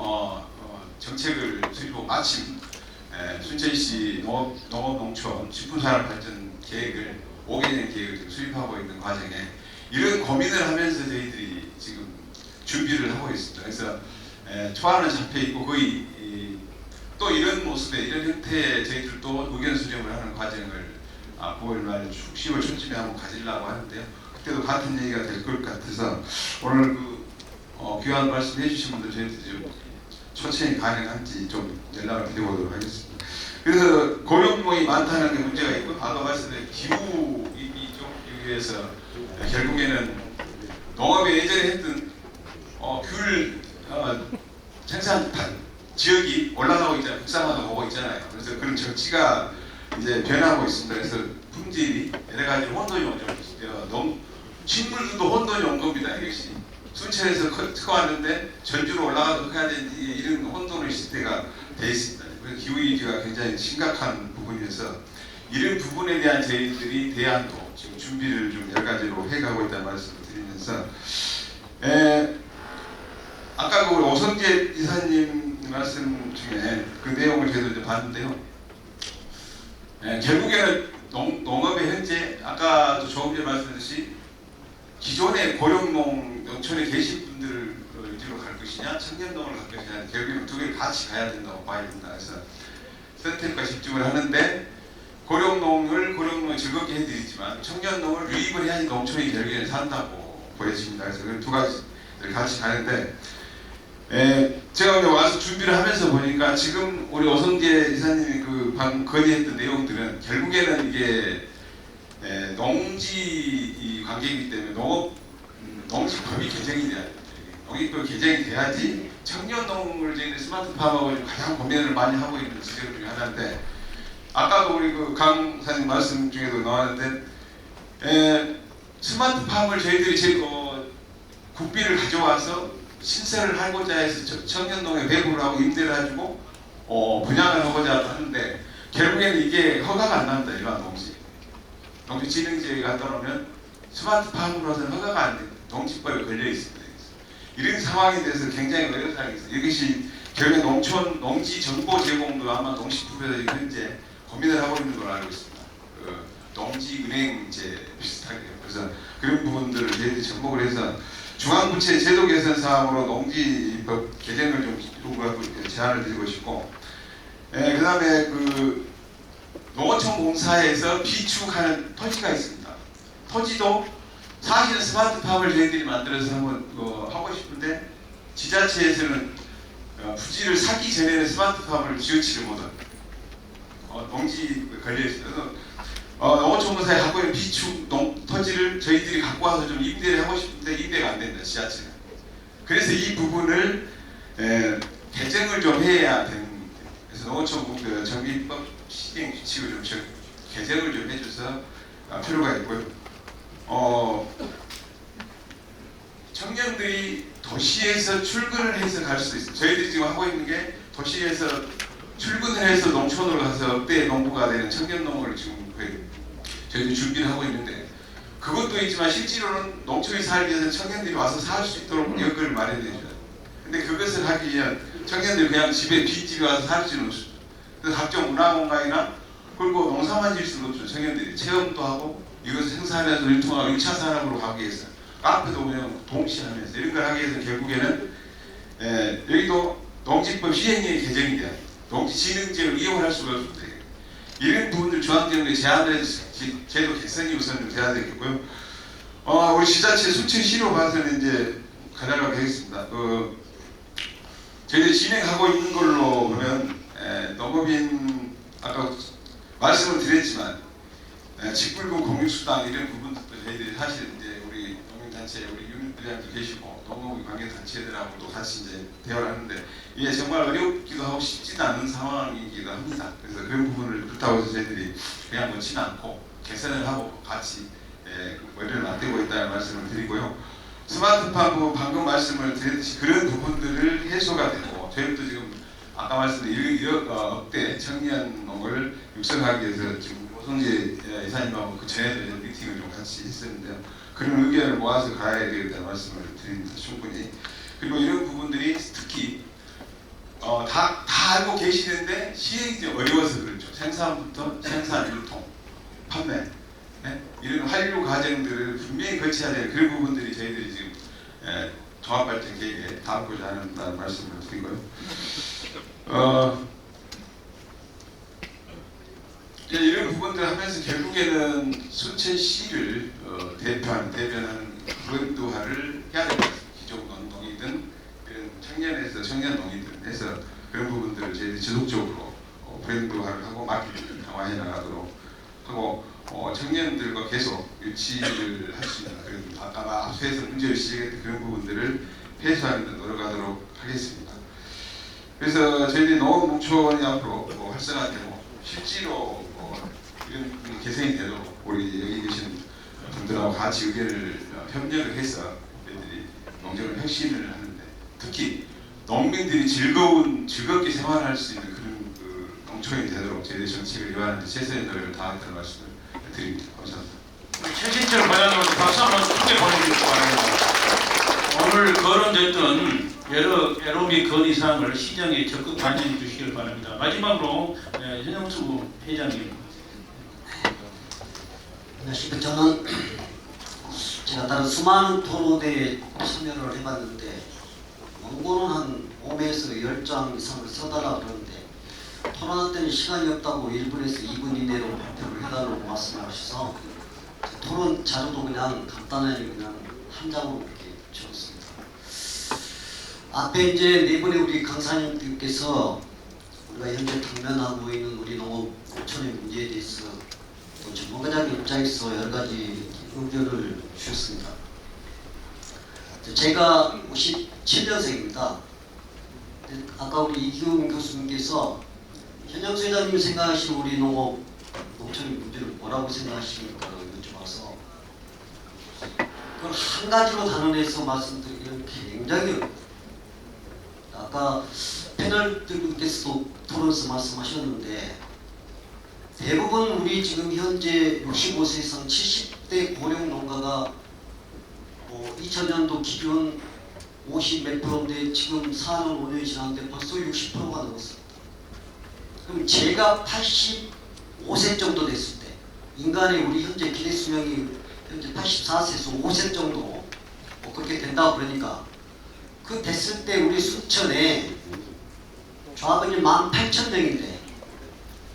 정책을 수립하고 마침 순천시 농업농촌 식품산업발전 계획을 5개년 계획을 지금 수립하고 있는 과정에 이런 고민을 하면서 저희들이 지금 준비를 하고 있습니다. 그래서 초안은 잡혀 있고 거의 또 이런 모습에 이런 형태의 저희들도 의견 수렴을 하는 과정을 9월 말 10월 초쯤에 한번 가지려고 하는데요. 그때도 같은 얘기가 될 것 같아서 오늘 귀한 말씀 해주신 분들 저희들이 좀 초청이 가능한지 좀 연락을 드려보도록 하겠습니다. 그래서 고령농이 많다는 게 문제가 있고 아까 말씀드린 기후 이쪽에서 결국에는 농업에 예전에 했던 귤 생산 지역이 올라가고 있잖아요. 국산화가 오고 있잖아요. 그래서 그런 적지가 이제 변하고 있습니다. 그래서 품질이 여러 가지 혼돈이 오죠. 식물들도 혼돈이 온 겁니다. 이것이 순천에서 커왔는데 전주로 올라가서 커야 되는지 이런 혼돈의 시대가 돼 있습니다. 그래서 기후위기가 굉장히 심각한 부분이어서 이런 부분에 대한 저희들이 대안도 지금 준비를 좀 여러 가지로 해가고 있다는 말씀을 드리면서 아까 그 오성재 이사님 말씀 중에 그 내용을 저희도 이제 봤는데요. 결국에는 농업에 현재 아까도 조금 전에 말씀드렸듯이 기존의 고령농 농촌에 계신 분들을 위주로 갈 것이냐 청년농을 갈 것이냐 결국에는 두 개를 같이 가야 된다고 봐야 된다. 그래서 선택과 집중을 하는데 고령농을 즐겁게 해드리지만 청년농을 유입을 해야지 농촌이 결국에는 산다고 보여집니다. 그래서 그 두 가지를 같이 가는데 제가 오늘 와서 준비를 하면서 보니까 지금 우리 오성재 이사님이 방금 건의했던 내용들은 결국에는 이게 농지 관계이기 때문에 농지법이 개정이 돼야 돼요. 농지법이 개정이 돼야지 청년농을 저희들 스마트팜하고 가장 고민을 많이 하고 있는 지점 중에 하나인데 아까도 우리 강 사님 말씀 중에도 나왔는데 스마트팜을 저희들이 국비를 가져와서 신설을 하고자 해서 청년농에 배부를 하고 임대를 해주고 분양을 하고자 하는데 결국에는 이게 허가가 안 납니다. 일반 농지진흥지역에 갔다 오면 스마트팜으로서는 허가가 안 됩니다. 농지법에 걸려 있습니다. 이런 상황에 대해서 굉장히 어려운 상황이 있어요. 이것이 결국에 농지 정보 제공도 아마 농식품부에서 현재 고민을 하고 있는 걸로 알고 있습니다. 농지은행제 비슷하게 그래서 그런 부분들을 저희들이 접목을 해서 중앙부채 제도 개선 사항으로 농지법 개정을 좀 요구하고 제안을 드리고 싶고, 그 다음에 농어촌 공사에서 비축하는 토지가 있습니다. 토지도 사실은 스마트팜을 저희들이 만들어서 한번 하고 싶은데 지자체에서는 부지를 사기 전에는 스마트팜을 지어치를 못합니다. 농지 걸려 있어요. 농어촌 공사에 갖고 있는 비축 토지를 저희들이 갖고 와서 좀 임대를 하고 싶은데 임대가 안 된다, 지자체는. 그래서 이 부분을 개정을 좀 해야 되는 거예요. 그래서 농어촌 정비법 시행 규칙을 좀 개정을 좀 해줘서 필요가 있고요. 청년들이 도시에서 출근을 해서 갈 수 있어요. 저희들이 지금 하고 있는 게 도시에서 출근을 해서 농촌으로 가서 억대 농부가 되는 청년농을 지금 저희도 준비를 하고 있는데 그것도 있지만 실제로는 농촌에 살기 위해서 청년들이 와서 살 수 있도록 여건을 마련해 줘야 돼요. 근데 그것을 하기 위한 청년들이 그냥 집에 빈집에 와서 살 수는 없어요. 그래서 각종 문화공간이나 그리고 농사만 질 수는 없죠. 청년들이 체험도 하고 이것을 생산해서 유통하고 1차 산업으로 가기 위해서 카페도 그냥 동시에 하면서 이런 걸 하기 위해서 결국에는 여기도 농지법 시행령이 개정이 돼야 돼요. 농지진흥제를 이용할 수가 없습니다. 이런 부분들 중앙정부에 제안을 해서 제도 개선이 우선 돼야 되겠고요. 우리 지자체 순천시로 봐서는 이제 가져가게 하겠습니다. 저희들이 진행하고 있는 걸로 보면 농업인 아까 말씀을 드렸지만 직불금 공유수당 이런 부분들도 저희들이 사실 이제 우리 농민단체 우리 유민들도 계시고 농업 관계단체들하고 또 같이 이제 대화를 하는데 이게 정말 어렵기도 하고 쉽지도 않은 상황이기도 합니다. 그래서 그런 부분을 그렇다고 해서 저희들이 그냥 놓지는 않고 개선을 하고 같이 머리를 맞대고 있다는 말씀을 드리고요. 스마트팜 방금 말씀을 드렸듯이 그런 부분들을 해소가 되고 저희도 지금 아까 말씀드린 1억 억대 청년 농을 육성하기 위해서 지금 오성재 이사님하고 그 전에도 미팅을 좀 같이 했었는데요. 그런 의견을 모아서 가야 되겠다는 말씀을 드립니다. 충분히. 그리고 이런 부분들이 특히 다 알고 계시는데 시행이 어려워서 그렇죠. 생산부터 생산, 유통, 판매 이런 한류 과정들을 분명히 거쳐야 되는 그런 부분들이 저희들이 지금 종합발전 계획에 담고자 한다는 말씀을 드리고요. 이런 그분들 하면서 결국에는 순천시를 대변하는 브랜드화를 해야 됩니다. 기존 농이든 이런 청년 농이든 해서 그런 부분들을 제일 지속적으로 브랜드화를 하고 마케팅을 강화해 나가도록 하고 청년들과 계속 유치를 할 수 있는 그런 아까 앞에서 문제를 지적했던 그런 부분들을 해소하는 데 노력하도록 하겠습니다. 그래서 저희들이 농업농촌이 앞으로 활성화되고 실제로 이런 개선이 되도록 우리 여기 계신 분들하고 같이 의견을 협력을 해서 저희들이 농정을 혁신을 하는데 특히 농민들이 즐겁게 생활할 수 있는 그런 농촌이 되도록 저희들 정책을 이완하는 데 최선의 노력을 다하겠다는 말씀을 드립니다. 감사합니다. 최신철 과장님한테 박수 한번 크게 보내주시기 바랍니다. 오늘 거론됐던 여러 애로미 건의사항을 시장에 적극 반영해 주시길 바랍니다. 마지막으로 현영수 회장님. 안녕하십니까. 저는 제가 다른 수많은 토론회에 참여를 해봤는데 원고는 한 5매에서 10장 이상을 써달라 그러는데 토론할 때는 시간이 없다고 1분에서 2분 이내로 발표를 해달라고 말씀하셔서 토론 자료도 그냥 간단하게 그냥 한 장으로 이렇게 적었습니다. 앞에 이제 네 분의 우리 강사님들께서 우리가 현재 당면하고 있는 우리 농업촌의 문제에 대해서 또 전문가적인 입장에서 여러 가지 의견을 주셨습니다. 제가 57년생입니다. 아까 우리 이기훈 교수님께서 현영수 회장님이 생각하시는 우리 농촌의 문제를 뭐라고 생각하십니까? 여쭤봐서 그걸 한 가지로 단언해서 말씀드리기는 굉장히 어렵습니다. 아까 패널들께서도 토론에서 말씀하셨는데 대부분 우리 지금 현재 65세 이상 70대 고령 농가가 2000년도 기준 50 몇 프로인데 지금 4년 5년이 지났는데 벌써 60%가 넘었습니다. 그럼 제가 85세 정도 됐을 때 인간의 우리 현재 기대 수명이 현재 84세에서 5세 정도 그렇게 된다고 그러니까 그 됐을 때 우리 순천에 조합원이 18,000명인데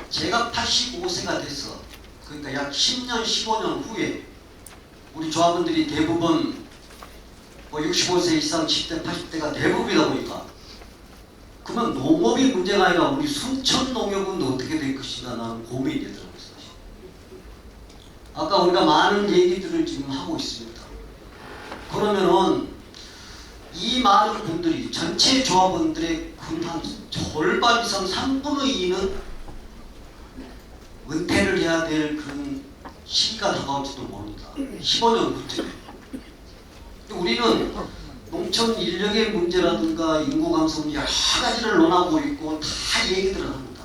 제가 85세가 됐어. 그러니까 약 10년, 15년 후에 우리 조합원들이 대부분 65세 이상 10대, 80대가 대부분이다 보니까 그러면 농업이 문제가 아니라 우리 순천 농업은 어떻게 될 것인가 나는 고민이 되더라고요. 사실. 아까 우리가 많은 얘기들을 지금 하고 있습니다. 그러면은 이 많은 분들이 전체 조합원들의 한 절반 이상 3분의 2는 은퇴를 해야 될 그런 시기가 다가올지도 모릅니다. 15년 후쯤에. 우리는 농촌 인력의 문제라든가 인구 감소 여러 가지를 논하고 있고 다 얘기들을 합니다.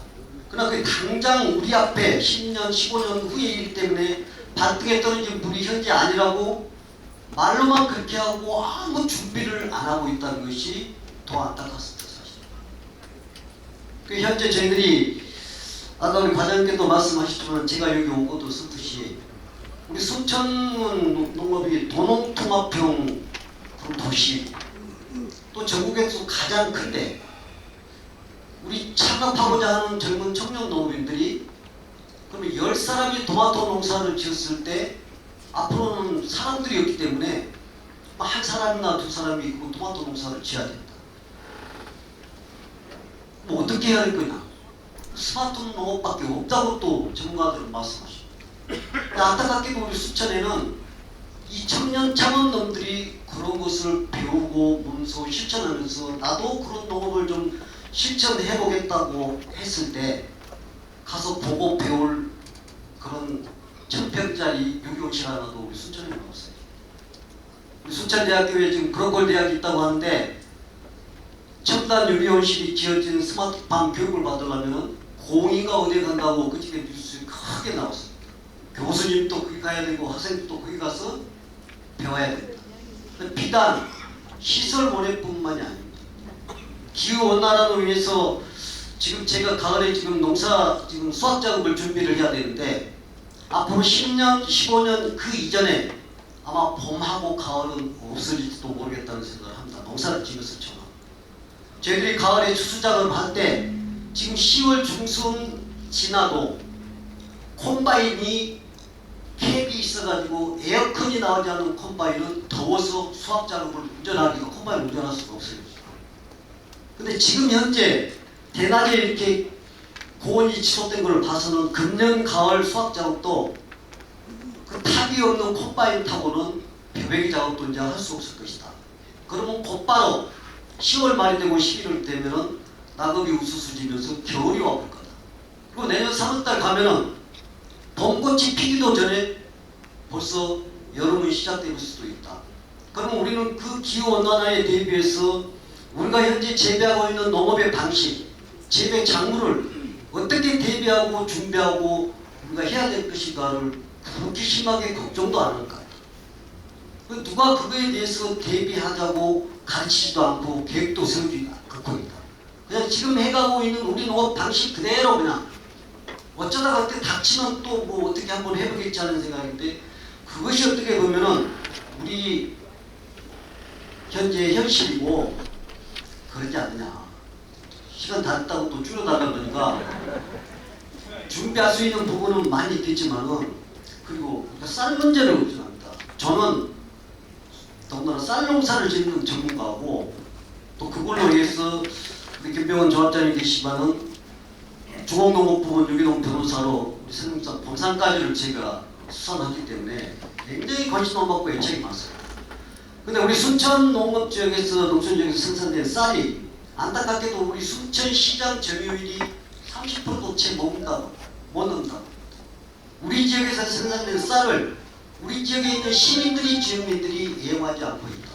그러나 그 당장 우리 앞에 10년, 15년 후의 일 때문에 발등에 떨어진 불이 현재 아니라고 말로만 그렇게 하고 아무 준비를 안 하고 있다는 것이 더 안타깝습니다. 사실. 그 현재 저희들이 아까 우리 과장님께도 말씀하셨지만 제가 여기 온 것도 썼듯이 우리 순천은 농업이 도농통합형 도시 또 전국에서 가장 큰데 우리 창업하고자 하는 젊은 청년 농업인들이 그러면 10사람이 토마토 농사를 지었을 때 앞으로는 사람들이 없기 때문에 한 사람이나 두 사람이 그 토마토 농사를 지어야 됩니다. 뭐 어떻게 해야 할 거냐? 스마트 농업밖에 없다고 또 전문가들은 말씀하십니다. 안타깝게도 우리 순천에는 이 청년 창업놈들이 그런 것을 배우고 몸소 실천하면서 나도 그런 농업을 좀 실천해 보겠다고 했을 때 가서 보고 배울 그런 1000평짜리 유교실 하나도 우리 순천에는 없어요. 우리 순천대학교에 지금 그런걸대학이 있다고 하는데 첨단 유리온실이 지어진 스마트팜 교육을 받으려면 공의가 어디에 간다고 그 집에 뉴스에 크게 나왔습니다. 교수님도 거기 가야 되고 학생도 거기 가서 배워야 됩니다. 비단 시설 모래뿐만이 아닙니다. 기후 온난화로 인해서 지금 제가 가을에 지금 지금 수확 작업을 준비를 해야 되는데 앞으로 10년, 15년 그 이전에 아마 봄하고 가을은 없어질지도 모르겠다는 생각을 합니다. 농사를 지면서 저는 저희들이 가을에 추수 작업을 할 때 지금 10월 중순 지나도 콤바인이 캡이 있어가지고 에어컨이 나오지 않는 콤바인은 더워서 수확 작업을 운전하기가 콤바인 운전할 수가 없어요. 근데 지금 현재 대낮에 이렇게 고온이 지속된 걸 봐서는 금년 가을 수확 작업도 그 탑이 없는 콤바인 타고는 벼베기 작업도 이제 할 수 없을 것이다. 그러면 곧바로 10월 말이 되고 11월 되면은 낙엽이 우수수지면서 겨울이 와볼 거다. 그리고 내년 3월달 가면은 봄꽃이 피기도 전에 벌써 여름이 시작될 수도 있다. 그러면 우리는 그 기후온난화에 대비해서 우리가 현재 재배하고 있는 농업의 방식, 재배 작물을 어떻게 대비하고 준비하고 우리가 해야 될 것인가를 그렇게 심하게 걱정도 안 할까. 누가 그거에 대해서 대비하자고 가르치지도 않고 계획도 세우지 않고 있다. 그냥 지금 해가고 있는 우리 농업 방식 그대로 그냥 어쩌다가 그때 닥치면 또 뭐 어떻게 한번 해보겠지 하는 생각인데 그것이 어떻게 보면은 우리 현재 현실이고 그러지 않느냐. 시간 다 됐다고 또 줄여달라 그러니까 준비할 수 있는 부분은 많이 있겠지만은 그리고 쌀 문제를 걱정합니다. 저는 더군다나 쌀 농사를 짓는 전문가고 또 그걸로 위해서 우리 김병원 조합장님 계시지만은 중앙농업부문 유기농 변호사로 우리 생산 범산까지를 제가 수산하기 때문에 굉장히 관심 많고 애착이 많습니다. 근데 우리 순천 농업 지역에서 농촌 지역에서 생산된 쌀이 안타깝게도 우리 순천 시장 점유율이 30%도 채 못 넣는다고. 우리 지역에서 생산된 쌀을 우리 지역에 있는 시민들이 지역민들이 이용하지 않고 있다.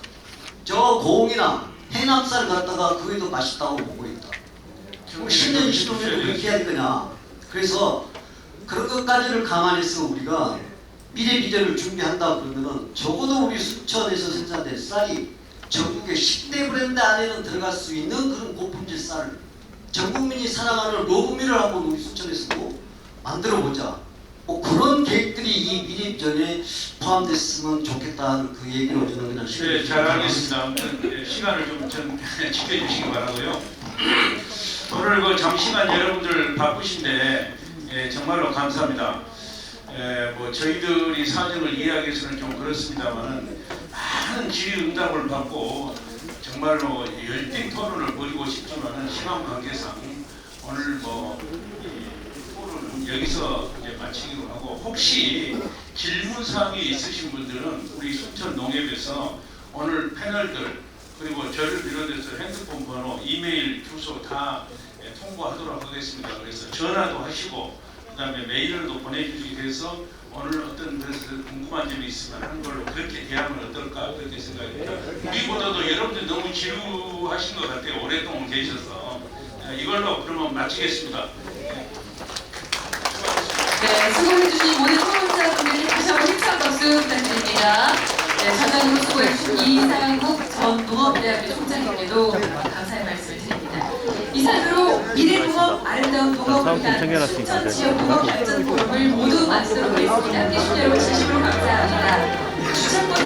저 고흥이나 해남쌀 갖다가 그게 더 맛있다고 보고 있다. 10년 20년을 그렇게 해야 되냐. 그래서 그런 것까지를 감안해서 우리가 미래 비전을 준비한다 그러면은 적어도 우리 순천에서 생산된 쌀이 전국의 10대 브랜드 안에는 들어갈 수 있는 그런 고품질 쌀을 전 국민이 사랑하는 로브밀을 한번 우리 순천에서도 만들어보자. 뭐 그런 계획들이 이 미래 비전에 포함됐으면 좋겠다는 그 얘기를 저는 그냥 네, 잘 알겠습니다. 아무튼 시간을 좀 지켜주시기 바라고요. 오늘 그 장시간 여러분들 바쁘신데 정말로 감사합니다. 뭐 저희들이 사정을 이해하기에는 좀 그렇습니다만은 많은 질의응답을 받고 정말로 열띤 토론을 벌이고 싶지만은 시간 관계상 오늘 뭐 토론은 여기서 이제 마치기로 하고 혹시 질문 사항이 있으신 분들은 우리 순천 농협에서 오늘 패널들 그리고 저를 비롯해서 핸드폰 번호, 이메일 주소 다 통보하도록 하겠습니다. 그래서 전화도 하시고 그다음에 메일로도 보내주시기 위해서 오늘 어떤 그래서 궁금한 점이 있으면 하는 걸로 그렇게 대하면 어떨까 그렇게 생각합니다. 우리보다도 여러분들 너무 지루하신 것 같아요. 오랫동안 계셔서 이걸로 그러면 마치겠습니다. 네, 수고해주신 모든 토론자분들께 다시 한번 힘찬 박수 부탁드립니다. 네, 자장으로 수고해주신 이상국 전 농업대학교 총장님께도 감사의 말씀을 드립니다. 이상으로 미래농업 아름다운 농업을 위한 순천 지역 농업 발전 포럼을 모두 마치도록 하겠습니다. 함께 해주신 여러분 진심으로 감사합니다.